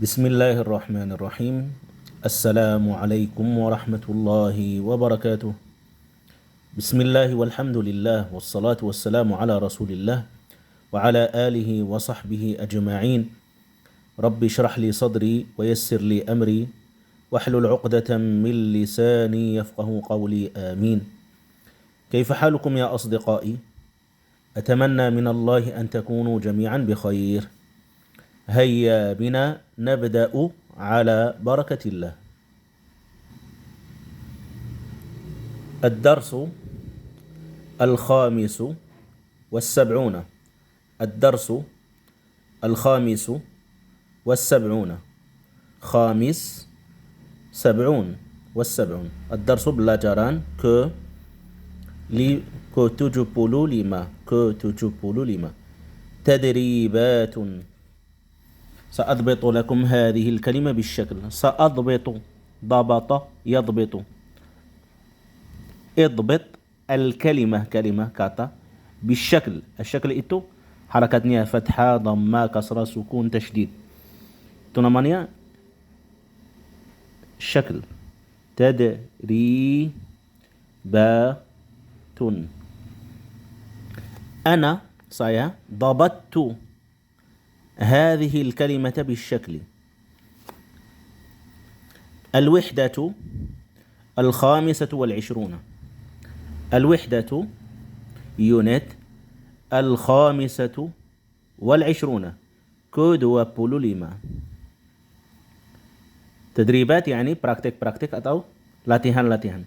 بسم الله الرحمن الرحيم. السلام عليكم ورحمة الله وبركاته. بسم الله والحمد لله والصلاة والسلام على رسول الله وعلى آله وصحبه أجمعين. رب اشرح لي صدري ويسر لي أمري واحلل عقدة من لساني يفقه قولي آمين. كيف حالكم يا أصدقائي؟ أتمنى من الله أن تكونوا جميعا بخير. هيا بنا نبدأ على بركة الله. الدرس الخامس والسبعون. الدرس الخامس والسبعون. خامس سبعون والسبعون. الدرس belajaran ke-75. تدريبات. سأضبط لكم هذه الكلمة بالشكل. سأضبط، ضبط يضبط. اضبط الكلمة، كلمة kata بالشكل. الشكل itu harakatnya fathah, dhamma, kasrah, sukun, tasydid. Itu namanya syakl. Tadribatun. Ana, saya, dabattu هذه الكلمة بالشكل. الوحدة الخامسة والعشرون. الوحدة unit الخامسة والعشرون ke-25. تدريبات يعني praktik-praktik atau latihan-latihan.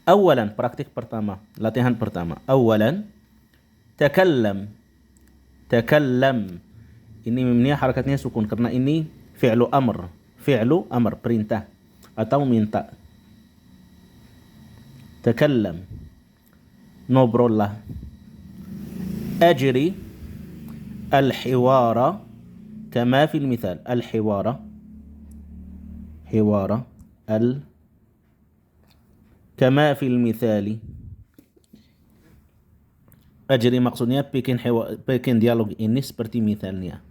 أولا praktik pertama, latihan pertama. أولا تكلم. تكلم. Ini mimnya harakatnya sukun karena ini fi'lu amr. Fi'lu amr, perintah atau minta. Takallam. Ngobrollah. Ajri al-hiwara kama fil mithal. Al-hiwara. Hiwara. Kama fil mithali. Ajri maksudnya bikin dialog ini seperti misalnya.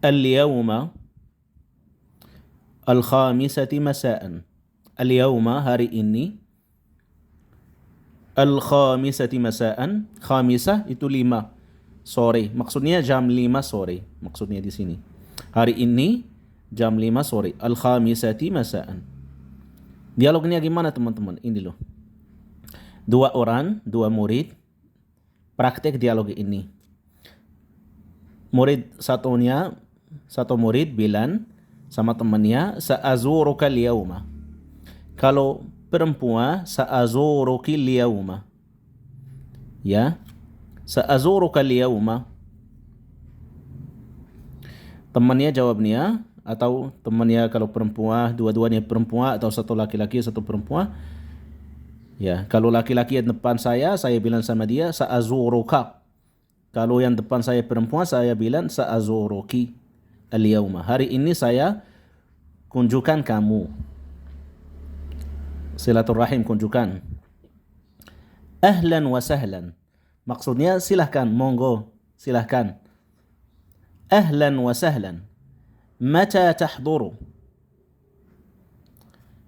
اليوم الخامسة مساء. اليوم hari ini. الخامسة مساء. خامسة itu 5 sore. Maksudnya jam 5 sore. Maksudnya di sini. Hari ini jam 5 sore. الخامسة مساء. Dialognya gimana teman-teman? Ini loh. 2 orang, 2 murid praktek dialog ini. Satu murid bilang sama temannya, sa'azuruka al-yawma. Kalau perempuan, sa'azuruki al-yawma. Ya, sa'azuruka al-yawma. Temannya jawabnya, atau temannya kalau perempuan, dua-duanya perempuan, atau satu laki-laki, satu perempuan. Ya, kalau laki-laki yang depan saya bilang sama dia, sa'azuruka. Kalau yang depan saya perempuan, saya bilang sa'azuruki al-yawma. Hari ini saya kunjukkan kamu. Silaturrahim, kunjukkan. Ahlan wa sahlan. Maksudnya silahkan, monggo, silahkan. Ahlan wa sahlan. Mata tahduru.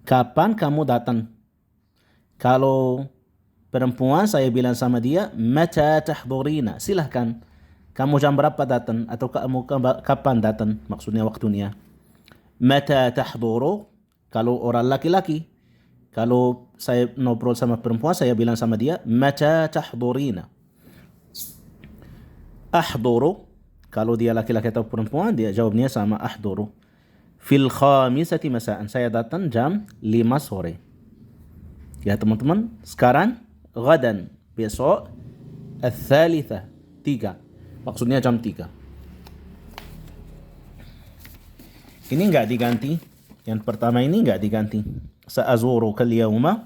Kapan kamu datang? Kalau perempuan saya bilang sama dia, mata tahdurina. Silahkan. Kamu jam berapa datang? Atau kamu kapan datang? Maksudnya waktunya. Mata tahduru. Kalau orang laki-laki. Kalau saya ngobrol sama perempuan, saya bilang sama dia, mata tahdurina. Ahduru. Kalau dia laki-laki atau perempuan, dia jawabnya sama ahduru. Fil khamisati masaan. Saya datang jam 5 sore. Ya teman-teman, sekarang gadan, besok, al-thalithah, 3. Maksudnya jam 3. Ini enggak diganti. Yang pertama ini enggak diganti. Sa'azuruka al-yawma.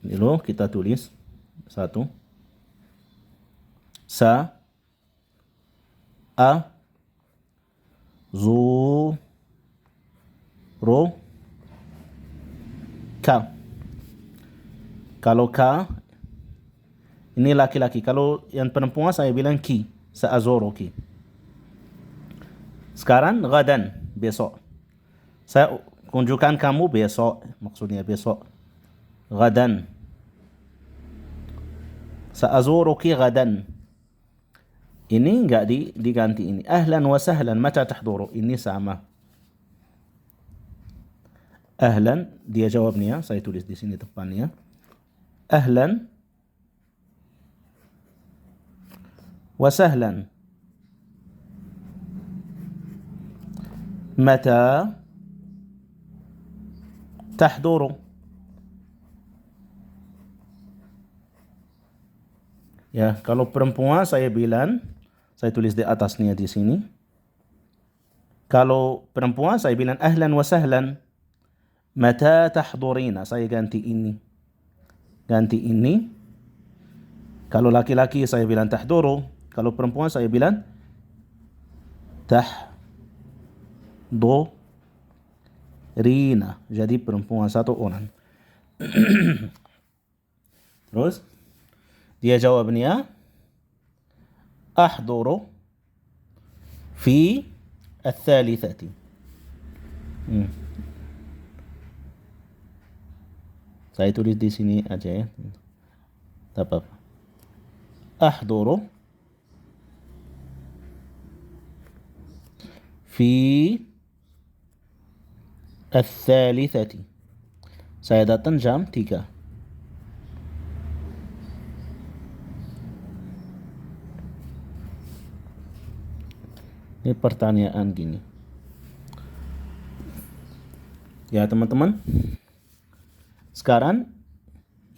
Ini loh, kita tulis. 1. Sa'azuruka. Kalau ka, ini laki-laki. Kalau yang perempuan saya bilang ki, sa'azuruki. Sekarang gadan, besok. Saya kunjukkan kamu besok, maksudnya besok. Gadan. Sa'azuruki gadan. Ini enggak diganti ini. Ahlan wa sahlan, mata tahduru? Ini sama. Ahlan, dia jawabnya, saya tulis di sini depannya. Ahlan wa sahlan. Mata tahduru? Ya, kalau perempuan saya bilang, saya tulis di atasnya di sini. Kalau perempuan saya bilang ahlan wa sahlan. Mata tahdurina? Saya ganti ini. Ganti ini. Kalau laki-laki saya bilang tahduru. Kalau perempuan saya bilang tahdurina. Jadi perempuan satu orang. Terus dia jawabnya ahduru fi al-thalithati. Saya tulis di sini aja ya. Tak apa. Ahduru fi al-thalithati. Saya datang jam 3. Ini pertanyaan gini. Ya teman-teman. Sekarang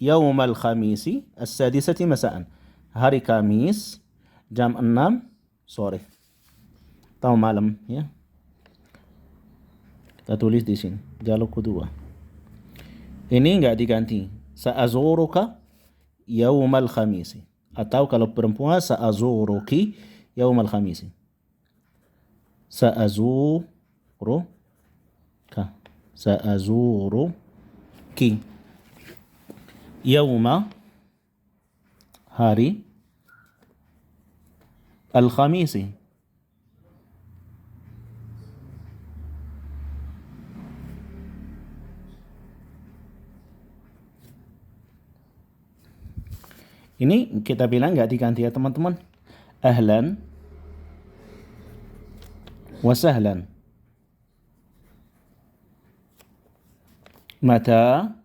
yaumal khamisi as-sadisati masa'an. Hari Kamis jam 6 sore. Atau malam ya. Kita tulis di sini. Dialog kedua. Ini enggak diganti. Sa'azuruka yaumal khamisi. Atau kalau perempuan sa'azuruki yaumal khamisi. Sa'azuruka. Sa'azuruki. Yauma hari al-khamisi. Ini kita bilang nggak diganti ya teman-teman. Ahlan wa sahlan. Mata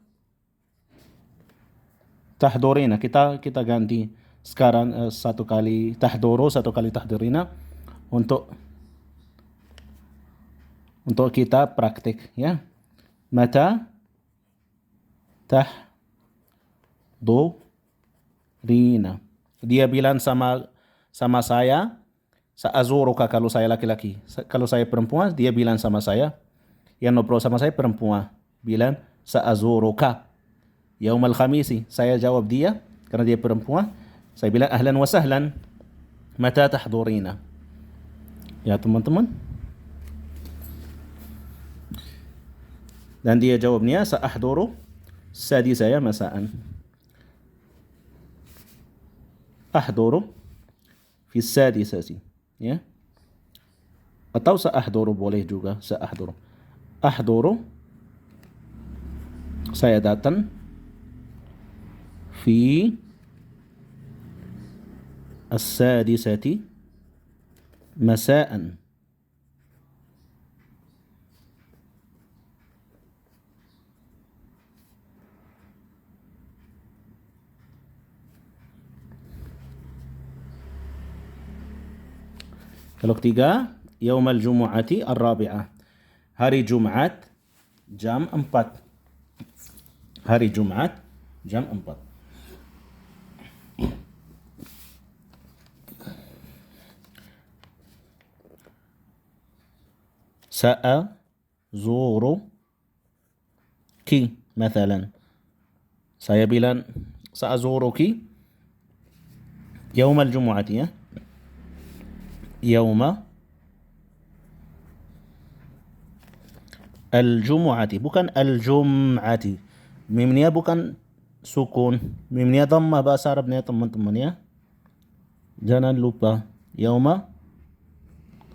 tahdurina. Kita ganti sekarang satu kali tahduru, satu kali tahdurina untuk kita praktik ya. Mata tahdurina. Dia bilang sama saya, sa'azuruka kalau saya laki-laki. Kalau saya perempuan, dia bilang sama saya, yang ngobrol sama saya perempuan, bilang sa'azuruka yaumal khamisi. Saya jawab dia, karena dia perempuan, saya bilang ahlan wa sahlan. Mata tahdurina? Ya teman-teman. Dan dia jawabnya sa'ahduru sadisaya masa'an. Ahduru fi sadisati ya. Atau sa'ahduru boleh juga, sa'ahduru. Ahduru, saya datang fi as-sadisati masa'an. Kalau ketiga, yaumal jumu'ati ar-rabi'ah. Hari Jumat jam 4. Hari Jumat jam 4. Sa'azuruki مثلا. Saya bilang sa'azuruki yaumal jumu'ati ya. Yauma al-jumu'ati, bukan al-jum'ati. Mimnya bukan sukun, mimnya dhammah bahasa Arabnya teman-teman ya. Jangan lupa. Yauma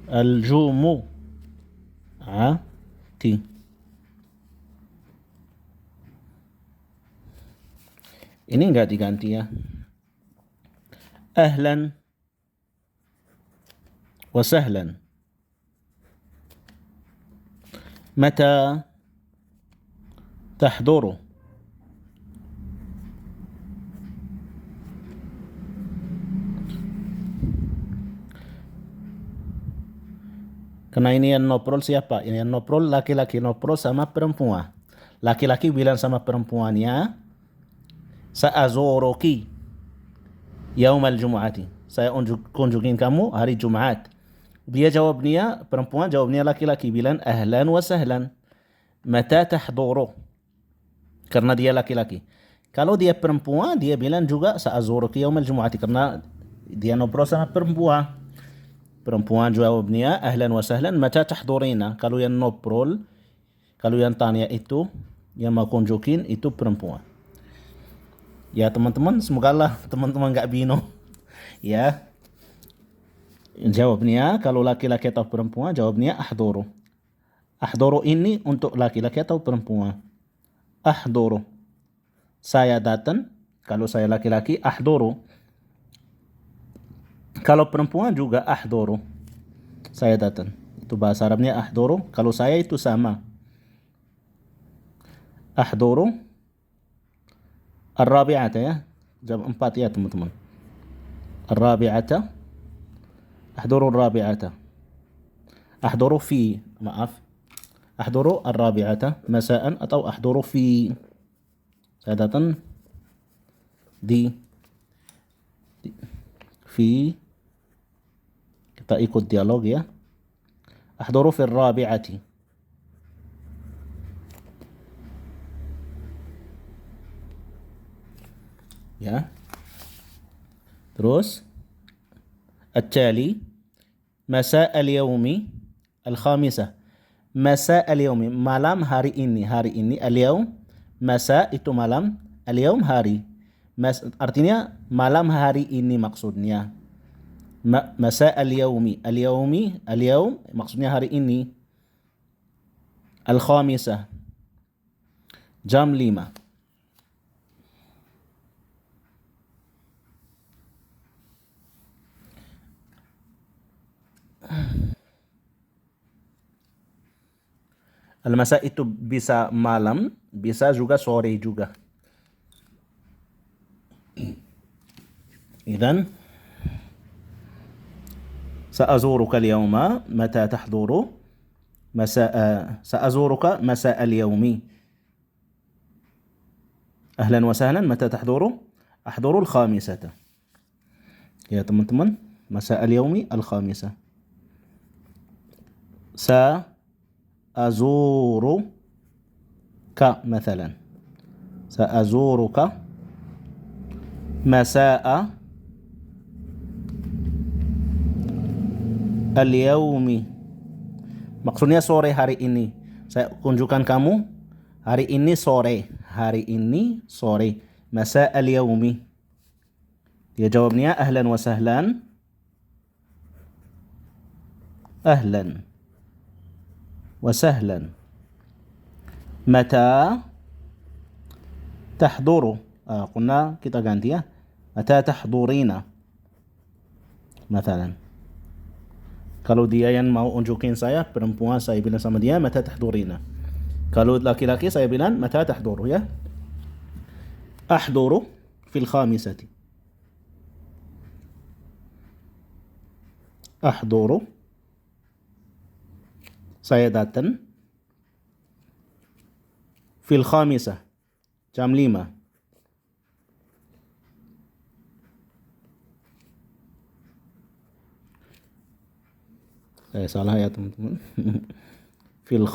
al-jumu. Ini enggak diganti ya. Ahlan wa sahlan. Mata tahduru. Karena ini yang noprol siapa? Ini yang noprol laki-laki noprol sama perempuan. Laki-laki bilang sama perempuannya, sa'azuruki yaumal jumu'ati. Saya kunjungin kamu hari Jumat. Perempuan jawabnya laki-laki bilang ahlan wa sahlan. Mata tahduru. Karena dia laki-laki. Kalau dia perempuan, dia bilang juga sa'azuruki yaumal jumu'ati. Karena dia noprol sama perempuan. Perempuan jawabnya ahlan wa sahlan mata tahdurina. Kalau yang noprol, kalau yang tanya itu, yang mau kunjukin itu perempuan. Ya teman-teman, semoga Allah teman-teman gak bingung. Ya, jawabnya kalau laki-laki atau perempuan, jawabnya ahduru. Ahduru ini untuk laki-laki atau perempuan. Ahduru, saya datang. Kalau saya laki-laki, ahduru. Kalau perempuan juga ahduru, saya datang. Itu bahasa Arabnya ahduru. Kalau saya itu sama. Ahduru ar-rabi'ata ya. Jam 4 ya teman-teman. Ar-rabi'ata. Ahduru ar-rabi'ata. Ahduru fi, maaf. Ahduru ar-rabi'ata masaan atau ahduru fi. Saya datang di fi. Kita ikut dialog ya. Ahduru fi ar-rabi'ati. Ya. Terus التالي مساء اليوم الخامسة. مساء اليوم malam hari ini. Hari ini اليوم. Masa itu malam, اليوم hari. Artinya malam hari ini maksudnya. Masa al-yaumi. Al-yaum maksudnya hari ini. Al-khamisah, jam 5. Al-masa itu bisa malam, bisa juga sore juga. إذن سأزورك اليوم متى تحضر مساء. سأزورك مساء اليوم. أهلا وسهلا متى تحضر؟ أحضر الخامسة. يا teman-teman, مساء اليوم الخامسة. سأزورك مثلا. سأزورك مساء al-yaumi. Maksudnya sore hari ini. Saya kunjukkan kamu hari ini sore. Hari ini sore. Masa al-yaumi. Dia jawabnya ahlan wa sahlan. Ahlan wa sahlan. Mata tahduru. Qulna kita ganti ya. Mata tahdurina. Mathalan. Kalau dia yang mau unjukin saya, perempuan, saya bilang sama dia, mata tahdurina. Kalau laki-laki, saya bilang, mata tahduru ya. Ahduru fil khamisati. Ahduru. Saya datang. Fil khamisah. Jam 5. Salah ya teman-teman. Fil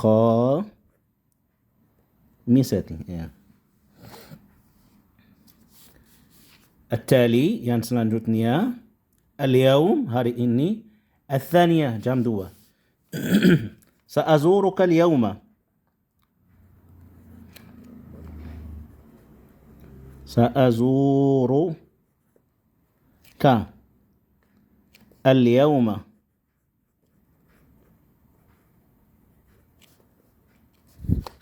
khamisati ya. At-tali yang selanjutnya, al-yaum hari ini, al-thaniyah jam 2. Sa'azuruka al-yawma. Sa'azuruka al-yawma.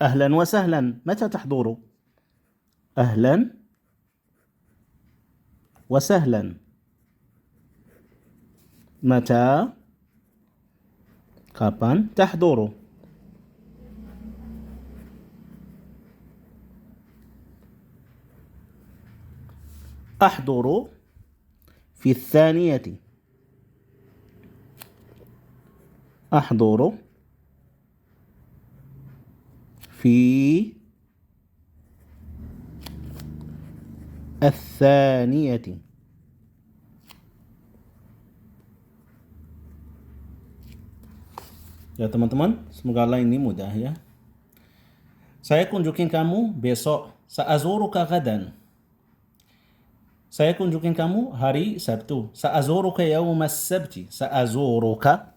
أهلا وسهلا، متى تحضر؟ أهلا وسهلا، متى kapan تحضر؟ أحضر في الثانية، أحضر في الثانية. Ya teman-teman, semoga Allah ini mudah ya. Saya kunjukin kamu besok. Sa'azuruka gadan. Saya kunjukin kamu hari Sabtu. Sa'azuruka yaumas sabti. Sa'azuruka.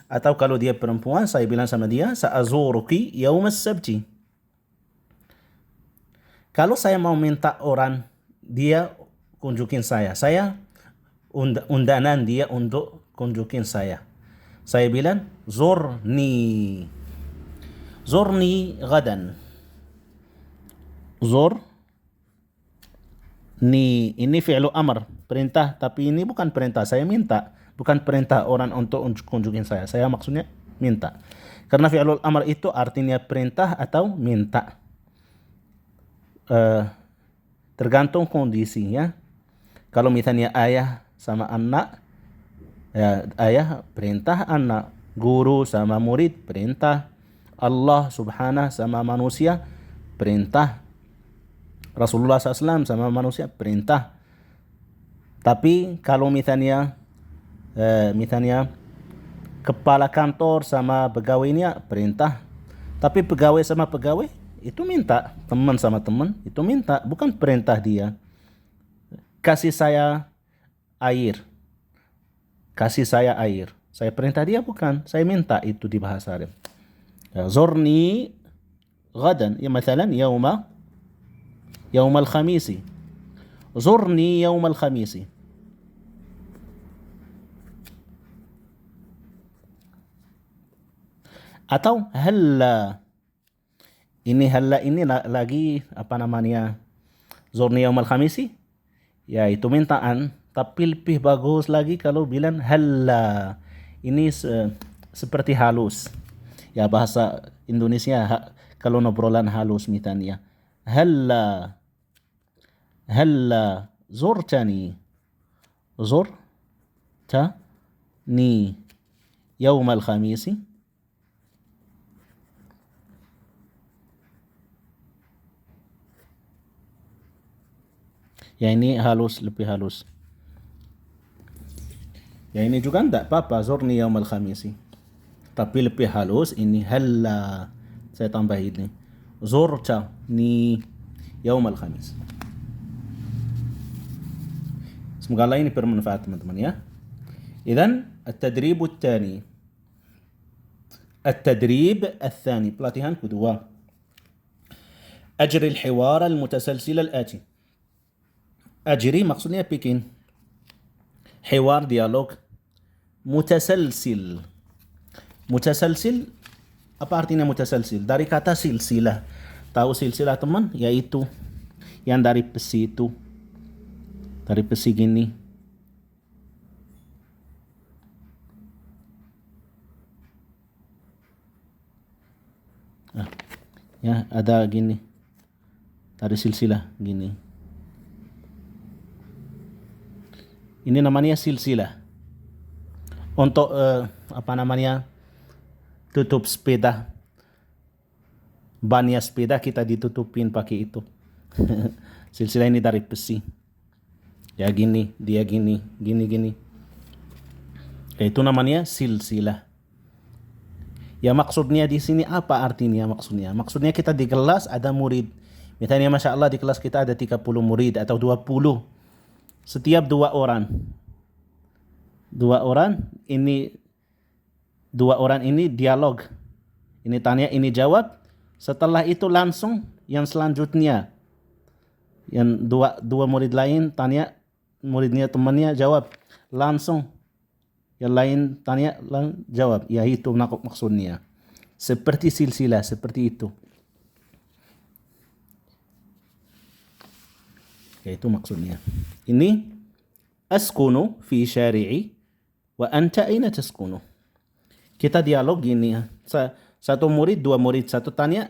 Atau kalau dia perempuan, saya bilang sama dia, Sa'azuruki yaumas sabti. Kalau saya mau minta orang, dia kunjukin saya. Saya undangan dia untuk kunjukin saya. Saya bilang, Zurni. Zurni gadan. Zurni. Ini fi'lu amr, perintah. Tapi ini bukan perintah, saya minta. Bukan perintah orang untuk kunjungin saya. Saya maksudnya minta. Karena fi'lul amr itu artinya perintah atau minta. Tergantung kondisinya. Kalau misalnya ayah sama anak, ya, ayah perintah anak, guru sama murid perintah, Allah subhanahu sama manusia perintah, Rasulullah SAW sama manusia perintah. Tapi kalau misalnya kepala kantor sama pegawainya perintah, tapi pegawai sama pegawai itu minta, teman sama teman itu minta, bukan perintah dia. Kasih saya air. Kasih saya air. Saya perintah dia bukan, saya minta, itu di bahasa Arab. Zurni gadan, ya misalnya yaumal khamisi. Zurni yaumal khamisi. Atau halla. Ini halla ini lagi apa namanya? Zurni yaumal khamisi. Ya itu mintaan. Tapi lebih bagus lagi kalau bilang halla. Ini seperti halus. Ya bahasa Indonesia kalau obrolan halus misalnya. Halla. Halla zurtani. Zurtani yaumal khamisi. Ya ini halus, lebih halus. Ya ini juga enggak apa-apa, zurni yaumal khamisi. Tapi lebih halus ini halla. Saya tambah ini. Zurtani yaumal khamis. Semoga Allah ini bermanfaat teman-teman ya. Idzan at-tadrib الثاني. التدريب الثاني pelatihan kedua. أجري الحوار المتسلسل الآتي. أجري maksudnya bikin. Hiwar dialog. Mutasalsil. Mutasalsil, apa artinya mutasalsil? Dari kata silsilah. Tahu silsilah teman? Yaitu yang dari besi itu. Dari besi gini. Ya ada gini. Dari silsilah gini. Ini namanya silsilah. Untuk apa namanya? Tutup sepeda. Bannya sepeda kita ditutupin pakai itu. Silsilah ini dari besi. Ya gini, dia gini, gini. Itu namanya silsilah. Ya maksudnya di sini apa artinya maksudnya? Maksudnya kita di kelas ada murid. Misalnya Masya Allah di kelas kita ada 30 murid atau 20. Setiap dua orang ini dialog. Ini tanya, ini jawab. Setelah itu langsung yang selanjutnya. Yang dua murid lain tanya, muridnya temannya jawab. Langsung yang lain tanya, jawab. Ya itu maksudnya. Seperti silsilah, seperti itu. Yaitu maksudnya. Ini askunu fi syari'i wa anta aina taskunu. Kita dialog gini ya. Satu murid, dua murid, satu tanya,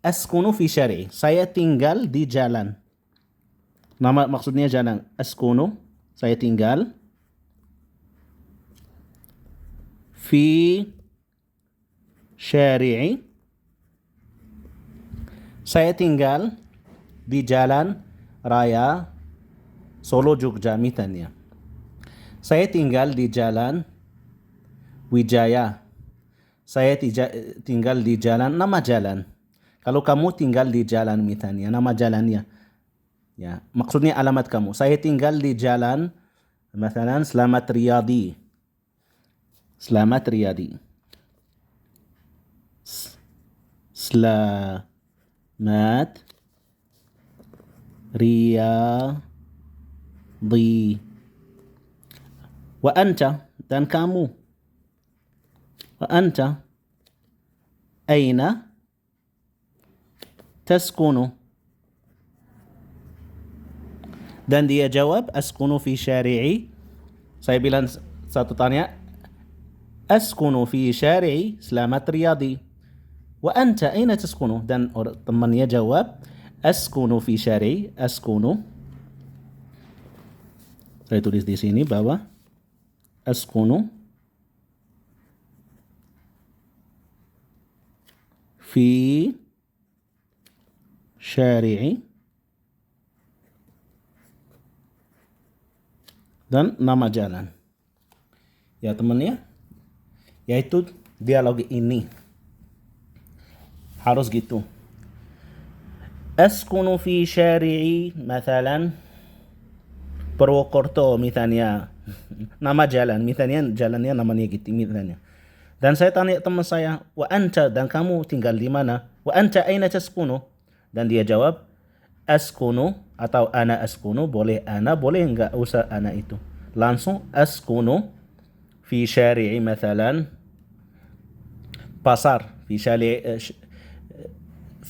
askunu fi syari'i. Saya tinggal di jalan. Nama maksudnya jalan. Askunu, saya tinggal fi syari'i. Saya tinggal di jalan raya Solo Jogja misalnya. Saya tinggal di jalan Wijaya. Saya tinggal di jalan, nama jalan. Kalau kamu tinggal di jalan misalnya, nama jalannya. Ya, maksudnya alamat kamu. Saya tinggal di jalan, misalnya Slamet Riyadi. Slamet Riyadi. Slamet Riyadi. Wa anta, dan kamu. Wa anta aina taskunu. Dan dia jawab, askunu fi syari'i. Saya bilang satu tanya, askunu fi syari'i Slamet Riyadi. Wa anta aina taskunu. Dan temannya jawab, askunu fi syari'i, askunu. Saya tulis di sini bahwa askunu fi syari'i, dan nama jalan. Ya teman-teman, yaitu dialog ini harus gitu. Askunu fi syari'i, misalnya Purwokerto misalnya, nama jalan, misalnya jalannya namanya gitu misalnya. Dan saya tanya teman saya, wa anta, dan kamu tinggal di mana? Wa anta aina taskunu? Dan dia jawab, askunu atau ana askunu, boleh ana, boleh enggak usah ana itu. Langsung askunu fi syari'i misalnya pasar, fi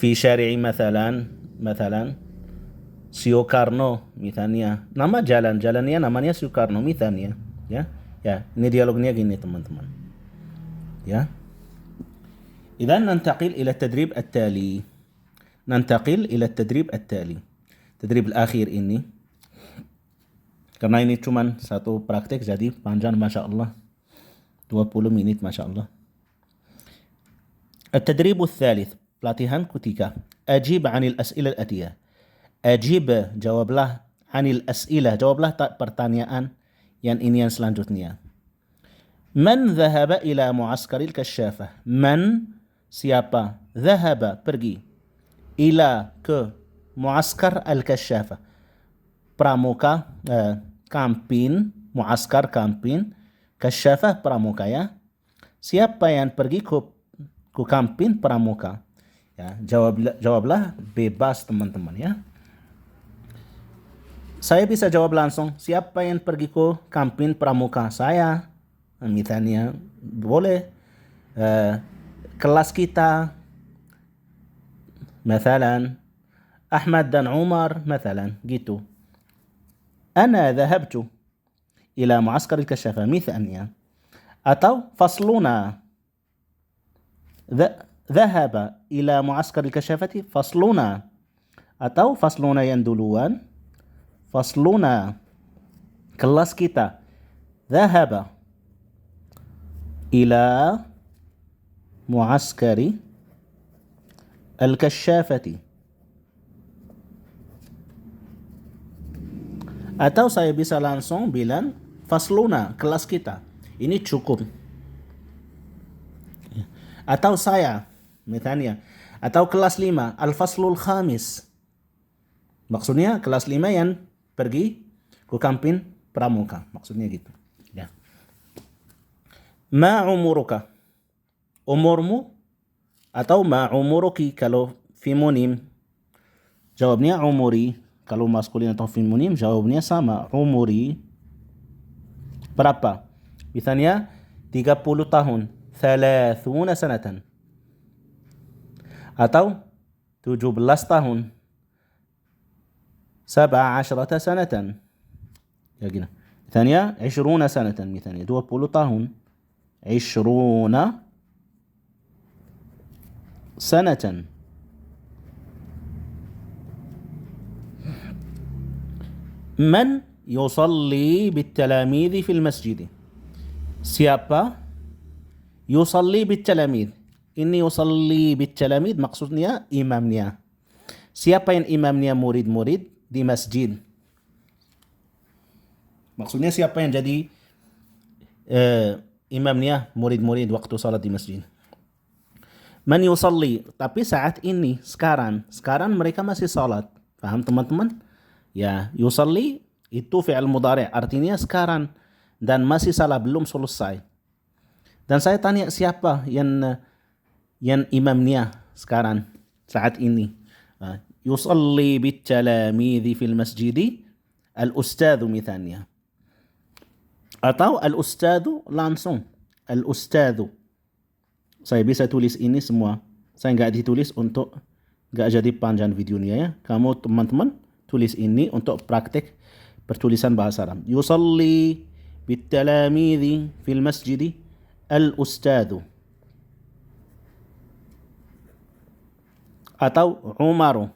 syari'i misalnya Sukarno misalnya. Nama jalannya namanya Sukarno misalnya. Ya, ini dialognya gini teman-teman. Ya. إذا ننتقل إلى التدريب التالي. التدريب الأخير ini. Karena ini cuma satu praktek jadi panjang Masya Allah. 20 menit Masya Allah. التدريب الثالث. Pelatihan ketiga. أجيب عن الأسئلة الآتية. Ajib, jawablah, anil as'ilah, jawablah pertanyaan yang ini yang selanjutnya. Man dhahaba ila muaskaril kasyafah. Man, siapa? Dhahaba, pergi. Ila, ke. Muaskar al-kasyafah. Pramuka, kampin. Muaskar, kampin. Kasyafah, pramuka ya. Siapa yang pergi ke kampin pramuka? Ya, jawablah bebas teman-teman ya. Saya bisa jawab langsung, siapa yang pergi ke kampin pramuka? Saya, misalnya, boleh. Kelas kita, misalnya, Ahmad dan Umar, misalnya, gitu. Ana dhahabtu ila muaskar al-kasyafa, misalnya. Atau fasluna, dhahaba ila muaskar al-kasyafati, fasluna. Atau fasluna yang duluan, fasluna, kelas kita, dhahaba ila muaskari al-kasyafati. Atau saya bisa langsung bilang fasluna, kelas kita. Ini cukup. Atau saya, misalnya, atau kelas 5, al-faslul khamis. Maksudnya kelas 5 yang pergi ke kampin pramuka, maksudnya gitu ya. Ma umuruka, umurmu, atau ma umuruki kalau fimonim, jawabnya umuri. Kalau maskulin atau fimonim jawabnya sama, umuri. Berapa? Misalnya 30 tahun, 30 sanatan. Atau 17 tahun, 17 سنة. Ya gini. Misalnya 20 sanatan, misalnya 20 tahun. 20 sanatan. Man yusalli bitalamidhi fil masjid. Siapa yusalli bitalamidh? Ini yusalli bitalamidh maksudnya imamnya. Siapa yang imamnya murid-murid di masjid? Maksudnya siapa yang jadi imamnya murid-murid waktu salat di masjid? Man yusalli, tapi saat ini, sekarang mereka masih salat. Paham teman-teman? Ya, yusalli itu fi'il mudhari', artinya sekarang dan masih salah, belum selesai. Dan saya tanya siapa yang imamnya sekarang saat ini? Yusalli bitalamidhi fil masjidi al-ustadzu misalnya. Atau al-ustadzu langsung. Al-ustadzu. Saya bisa tulis ini semua. Saya nggak ditulis untuk nggak jadi panjang videonya ya. Kamu teman-teman tulis ini untuk praktek pertulisan bahasa Arab. Yusalli bitalamidhi fil masjidi al-ustadzu. Atau Umaru.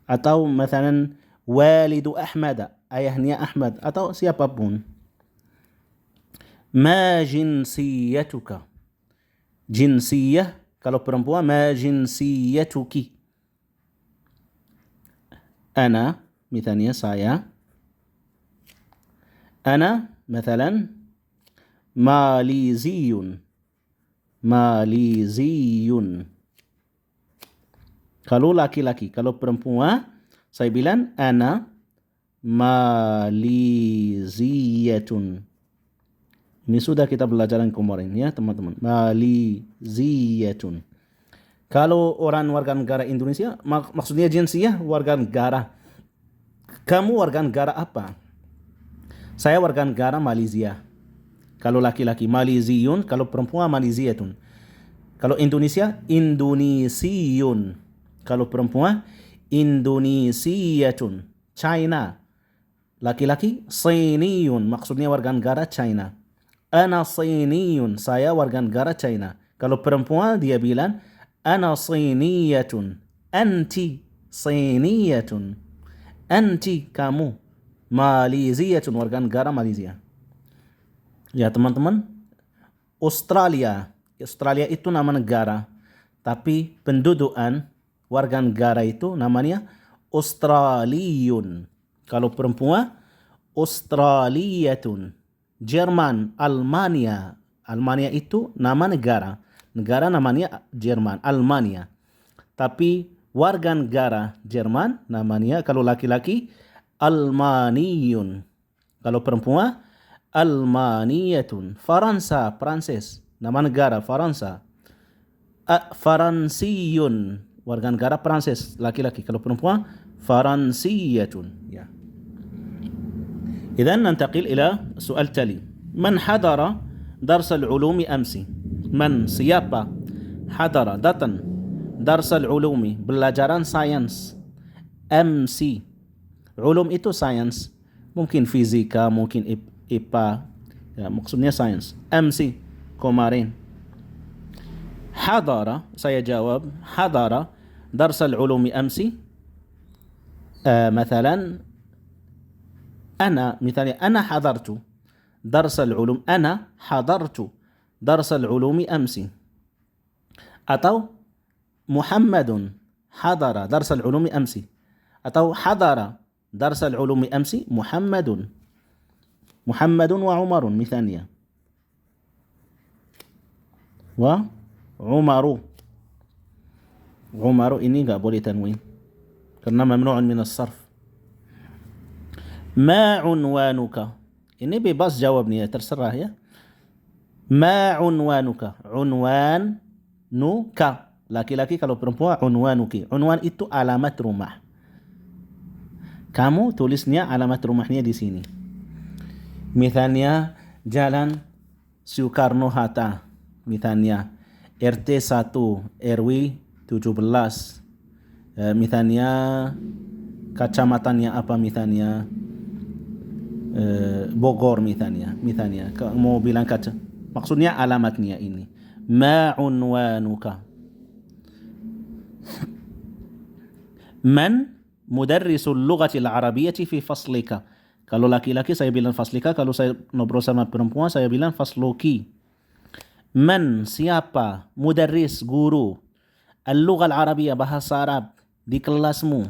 Atau misalnya walidu Ahmad, ayahnya Ahmad, atau siapapun. Ma jinsiyatuka. Jinsiyah, kalau perempuan, ma jinsiyatuki. Ana, misalnya saya. Ana, misalnya, maliziyun. Maliziyun. Kalau laki-laki, kalau perempuan, saya bilang ana maliziyatun. Ini sudah kita belajar kemarin ya teman-teman. Maliziyatun. Kalau orang warga negara Indonesia, maksudnya jinsiyah warga negara. Kamu warga negara apa? Saya warga negara Malaysia. Kalau laki-laki Maliziyun, kalau perempuan Maliziyatun. Kalau Indonesia Indonesiyun. Kalau perempuan Indonesiyatun. China. Laki-laki Siniyun, maksudnya warga negara China. Ana Siniyun, saya warga negara China. Kalau perempuan dia bilang ana Siniyatun. Anti Siniyatun. Anti, kamu. Maliziyatun, warga negara Malaysia. Ya teman-teman, Australia itu nama negara, tapi pendudukan warga negara itu namanya Australiyun. Kalau perempuan Australiyatun. Jerman, Almania itu nama negara. Negara namanya Jerman, Almania. Tapi warga negara Jerman namanya kalau laki-laki Almaniyun. Kalau perempuan Almaniyatun. Faransa, Prancis, nama negara Faransa. Faransiyun, warga negara Prancis, laki-laki. Kalau perempuan Faransiyatun. Ya. إذن ننتقل إلى السؤال التالي. من حضر درس العلوم أمس؟ من siapa حضر datang درس العلوم belajaran sains MC. Ulum itu sains, mungkin fisika, mungkin IPA, ya, maksudnya sains. MC kemarin. Hadara, saya jawab hadara dars al-ulumi amsi. مثلا أنا مثالي أنا حضرت درس العلوم. أنا حضرت درس العلوم أمس. أو محمد حضر درس العلوم أمس. أو حضر درس العلوم أمس محمد وعمر مثاليا. وعمر ini nggak boleh tanwin karena mamnu'un min as-sarf. Ma unwanuka, ini bebas jawabnya, terserah ya. Ma unwanuka, unwanuka laki-laki, kalau perempuan unwanuki. Unwan itu alamat rumah. Kamu tulisnya alamat rumahnya di sini. Misalnya Jalan Soekarno-Hatta, misalnya RT 1 RW 17, misalnya kacamatannya apa misalnya, Bogor misalnya, mau bilang kaca, maksudnya alamatnya ini. Ma unwanuka. Man mudarrisul lughatil arabiyyati fi faslika. Kalau laki-laki saya bilang faslika, kalau saya ngobrol sama perempuan saya bilang fasluki. Man, siapa? Mudarris, guru. Al-lughah al-arabiyyah, bahasa Arab di kelasmu.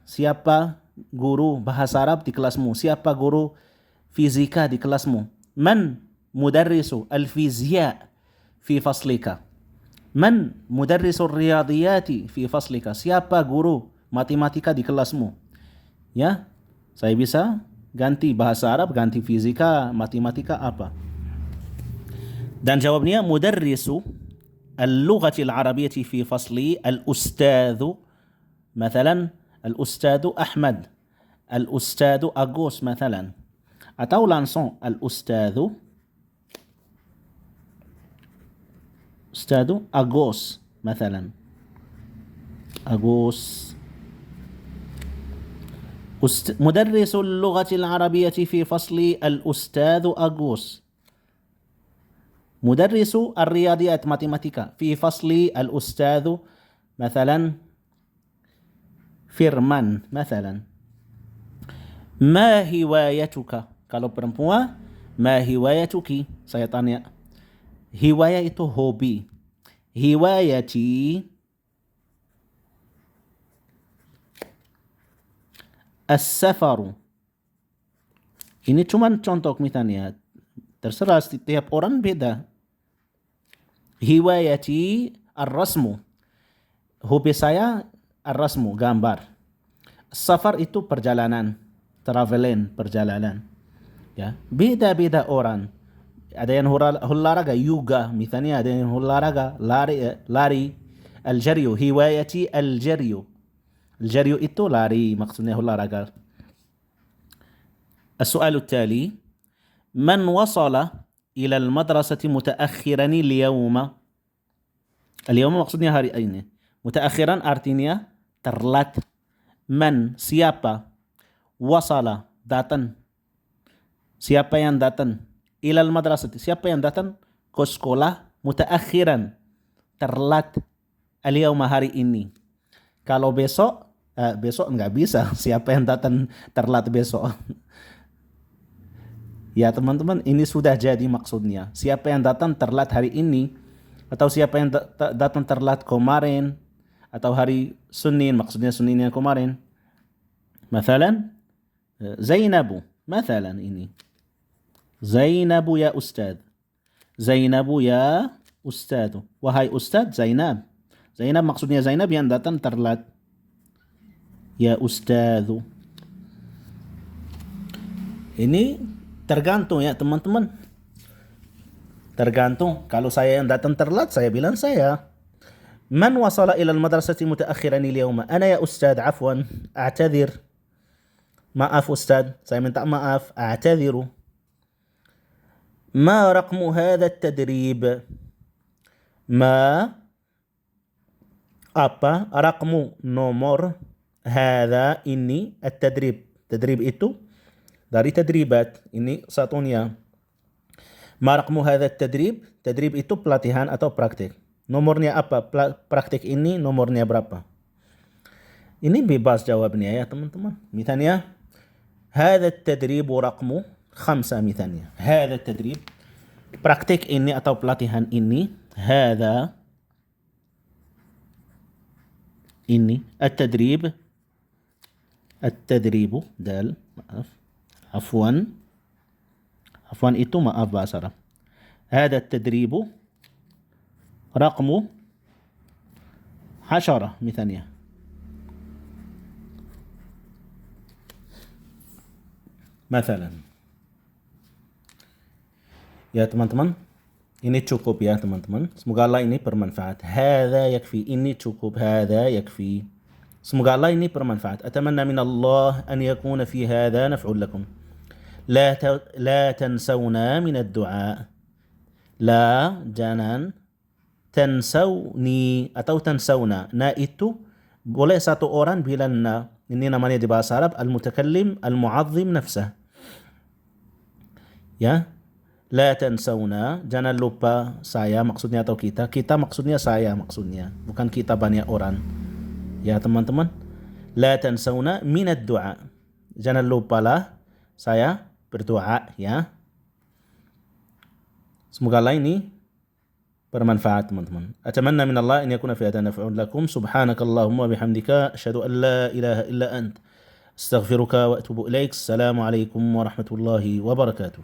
Siapa guru bahasa Arab di kelasmu? Siapa guru fisika di kelasmu? Man mudarrisu al-fizya fi faslika. Man mudarrisu riyadiyati fi faslika. Siapa guru matematika di kelasmu? Ya, saya bisa ganti bahasa Arab, ganti fisika, matematika apa. Dan jawabnya mudarrisu al-lughati al-arabiyyati fi fasli al-ustadhu. مثلا الأستاذ أحمد، الأستاذ أغوس مثلا. Atau langsung الأستاذ أستاذ أغوس مثلا. أغوس مدرس اللغة العربية في فصل الأستاذ أغوس. مدرس الرياضيات ماتيماتيكا في فصل الأستاذ مثلا Firman مثلا. Ma hiwayatuka. Kalau perempuan, ma hiwayatuki. Saya tanya. Hiwaya itu hobi. Hiwayati as-safaru. Ini cuma contoh misalnya. Terserah setiap orang beda. Hiwayati ar-rasmu. Hobi saya ar-rasmu, gambar. Safar itu perjalanan, traveling, perjalanan. Ya, beda-beda orang. Ada yang olahraga, yoga, misalnya ada yang olahraga, lari, al-jaryu, hiwayati al-jaryu. Al-jaryu itu lari, maksudnya olahraga. السؤال التالي: من وصل إلى المدرسة متأخرا اليوم؟ اليوم maksudnya hari ini. Mutaakhiran artinya terlat. Man, siapa? Wasala, datang. Siapa yang datang? Ilal madrasati, siapa yang datang ke sekolah? Mutaakhiran, terlat. Al-yawma, hari ini. Kalau besok, besok nggak bisa. Siapa yang datang terlat besok? Ya teman-teman, ini sudah jadi maksudnya. Siapa yang datang terlat hari ini, atau siapa yang datang terlat kemarin, atau hari Senin, maksudnya Senin yang kemarin. Mathalan, Zainabu. Mathalan ini. Zainabu ya Ustad. Zainabu ya Ustad. Wahai Ustad, Zainab. Zainab maksudnya Zainab yang datang terlat. Ya Ustadu. Ini tergantung ya teman-teman. Tergantung. Kalau saya yang datang terlat, saya bilang saya. من وصل إلى المدرسة متأخرا اليوم؟ أنا يا أستاذ، عفوا، أعتذر. maaf أستاذ، saya minta maaf. أعتذر. ما رقم هذا التدريب؟ ما apa رقم nomor هذا ini التدريب. Tadrib itu dari tadribat, ini satunya. ما رقم هذا التدريب؟ Tadrib itu pelatihan atau praktik. Nomornya apa? Praktik ini nomornya berapa? Ini bebas jawabnya ya teman-teman. Misalnya, هذا التدريب رقم 5 misalnya. هذا التدريب, praktik ini atau pelatihan ini. هذا ini. التدريب. التدريب دال. Maaf. عفوا itu maaf bahasa Arab. هذا التدريب رقم 10 مثالية. مثلا ya teman-teman, ini cukup ya teman-teman. Semoga Allah ini bermanfaat. هذا يكفي, ini cukup. هذا يكفي. Semoga Allah ini bermanfaat. أتمنى من الله أن يكون في هذا نفع لكم. لا تنسونا من الدعاء. لا jangan tansawni atau tansawna. Na itu Boleh satu orang bilang ini namanya di bahasa Arab al-mutakallim al-mu'azzim nafsah. Ya, la tansawna, jangan lupa saya maksudnya atau kita. Kita maksudnya saya maksudnya, bukan kita banyak orang. Ya teman-teman, la tansawna minad du'a. Jangan lupalah saya berdoa ya. Semoga Allah ini bermanfaat teman-teman. Atamanna min Allah an yakuna fi hadha naf'un lakum. Subhanakallahumma wa bihamdika asyhadu an la ilaha illa ant astaghfiruka wa atubu ilaik. Assalamu alaikum warahmatullahi wabarakatuh.